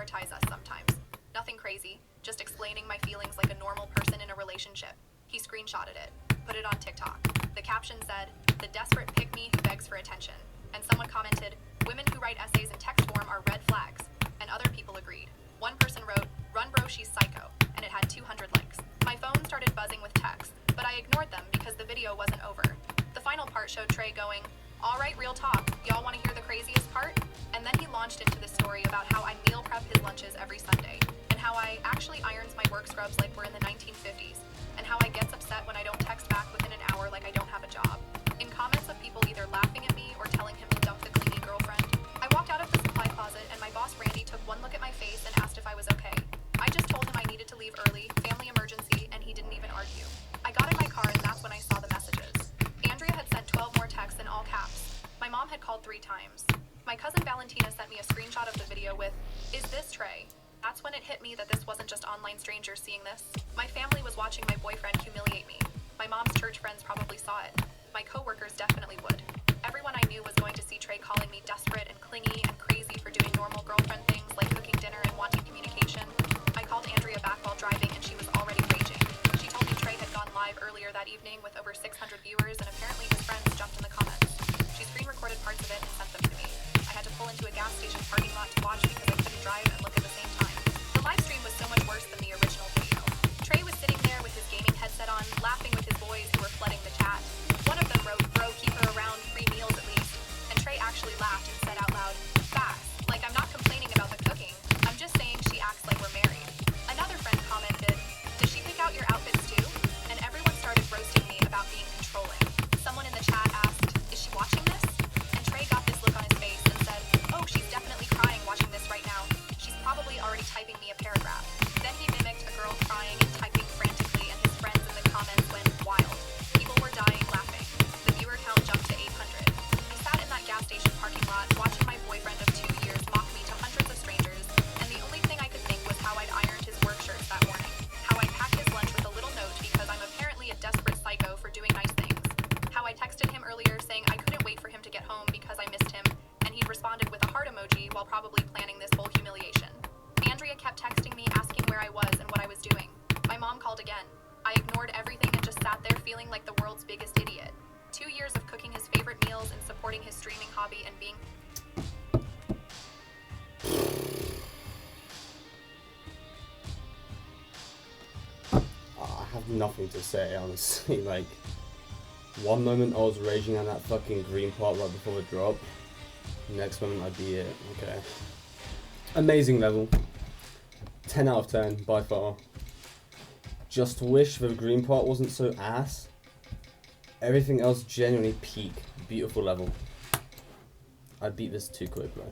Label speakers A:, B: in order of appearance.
A: prioritize us sometimes. Nothing crazy, just explaining my feelings like a normal person in a relationship. He screenshotted it, put it on TikTok. The caption said, "The desperate pick-me who begs for attention." And someone commented, "Women who write essays in text form are red flags." And other people agreed. One person wrote, "Run bro, she's psycho," and it had 200 likes. My phone started buzzing with texts, but I ignored them because the video wasn't over. The final part showed Trey going, "All right, real talk, y'all want to hear the craziest part?" And then he launched into the story about how I meal prep his lunches every Sunday, and how I actually irons my work scrubs like we're in the 1950s, and how I gets upset when I don't text back within an hour like I don't have a job. In comments of people either laughing at me or telling him to dump the clingy girlfriend, I walked out of the supply closet and my boss Randy took one look at my face and asked if I was okay. I just told him I needed to leave early, family emergency, and he didn't even argue. I got in my car and that's when I saw the messages. Andrea had sent 12 more texts in all caps. My mom had called 3 times. My cousin Valentina sent me a screenshot of the video with, "Is this Trey?" That's when it hit me that this wasn't just online strangers seeing this. My family was watching my boyfriend humiliate me. My mom's church friends probably saw it. My coworkers definitely would. Everyone I knew was going to see Trey calling me desperate and clingy and crazy for doing normal girlfriend things like cooking dinner and wanting communication. I called Andrea back while driving and she was already raging. She told me Trey had gone live earlier that evening with over 600 viewers and apparently his friends jumped in the comments. She screen recorded parts of it and sent them to me. I had to pull into a gas station parking lot to watch because I couldn't drive and look at the same time. The live stream was so much worse than the original video. Trey was sitting there with his gaming headset on, laughing with his boys who were flooding the chat. One of them wrote, "Bro, keep her around, 3 meals at least." And Trey actually laughed and said out loud, "Facts, like I'm not complaining about the cooking. I'm just saying she acts like we're married." Another friend commented, "Does she pick out your outfits too?" And everyone started roasting me about being controlling. Someone in the chat asked, "Is she watching this?" And Trey got this look on his face and said, "Oh, she's definitely crying watching this right now. She's probably already typing me a paragraph." Then he mimicked a girl crying and typing frantically and his friends in the comments went wild. People were dying laughing. The viewer count jumped to 800. I sat in that gas station parking lot watching my boyfriend of 2 years mock me to hundreds of strangers, and the only thing I could think was how I'd ironed his work shirts that morning, how I'd packed his lunch with a little note because I'm apparently a desperate psycho for doing nice things, how I texted him earlier saying I couldn't wait for him to get home because I missed him, and he'd responded with a heart emoji while probably planning this whole humiliation. Andrea kept texting me asking where I was and what I was doing. My mom called again. I ignored everything and just sat there feeling like the world's biggest idiot. 2 years of cooking his favorite meals and supporting his streaming hobby and being...
B: I have nothing to say, honestly. Like, one moment I was raging on that fucking green part right before the drop. Next moment I'd be it. Okay. Amazing level. 10 out of 10 by far. Just wish the green part wasn't so ass. Everything else genuinely peak. Beautiful level. I'd beat this too quick, bro.